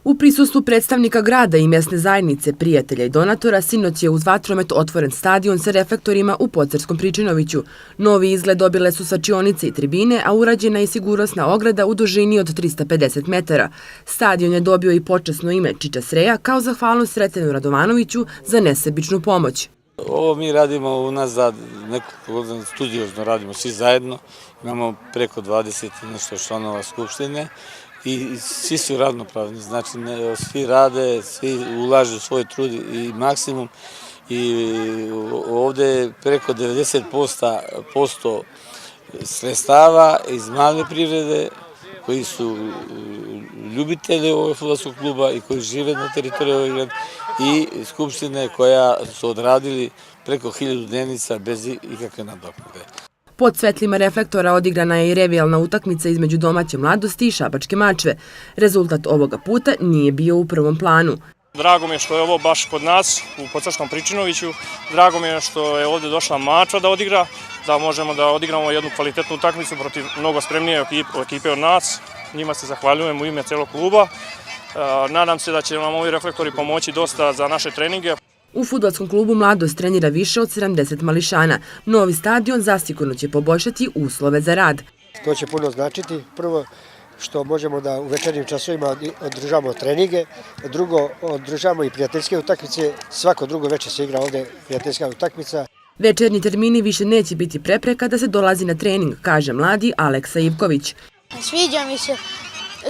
U prisustvu predstavnika grada i mjesne zajednice, prijatelja i donatora, sinoć je uz vatromet otvoren stadion sa reflektorima u Pocerskom Pričinoviću. Novi izgled dobile su svačionice i tribine, a urađena je sigurnosna ograda u dužini od 350 metara. Stadion je dobio i počasno ime Čiča Sreja kao zahvalnost Sretenu Radovanoviću za nesebičnu pomoć. Ovo mi radimo unazad nekoliko godina, studiozno radimo svi zajedno, imamo preko 20 i nešto članova skupštine i svi su ravnopravni, znači svi rade, svi ulažu svoj trud i maksimum i ovdje je preko 90% sredstava iz male privrede koji su ljubitelji ovog fudbalskog kluba i koji žive na teritoriji ovog grada i skupštine koja su odradili preko 1000 dnevnica bez ikakve nadoknade. Pod svetlima reflektora odigrana je i revijalna utakmica između domaće Mladosti i Šabačke Mačve. Rezultat ovoga puta nije bio u prvom planu. Drago mi je što je ovo baš kod nas u Pocerskom Pričinoviću. Drago mi je što je ovdje došla Mačva da odigra, da možemo da odigramo jednu kvalitetnu utakmicu protiv mnogo spremnije ekipe od nas. Njima se zahvaljujem u ime celog kluba. Nadam se da će nam ovi reflektori pomoći dosta za naše treninge. U fudbalskom klubu Mladost trenira više od 70 mališana. Novi stadion zasigurno će poboljšati uslove za rad. To će puno značiti. Prvo, što možemo da u večernjim časovima održavamo treninge, drugo, održavamo i prijateljske utakmice, svako drugo večer se igra ovdje prijateljska utakmica. Večernji termini više neće biti prepreka da se dolazi na trening, kaže mladi Aleksa Ivković. Sviđa mi se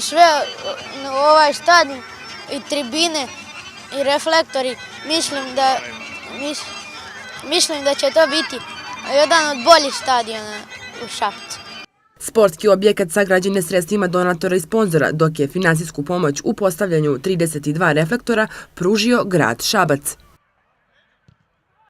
sve ovaj stadion i tribine i reflektori, mislim da će to biti jedan od boljih stadiona u Šapcu. Sportski objekat sagrađen je sredstvima donatora i sponzora, dok je finansijsku pomoć u postavljanju 32 reflektora pružio grad Šabac.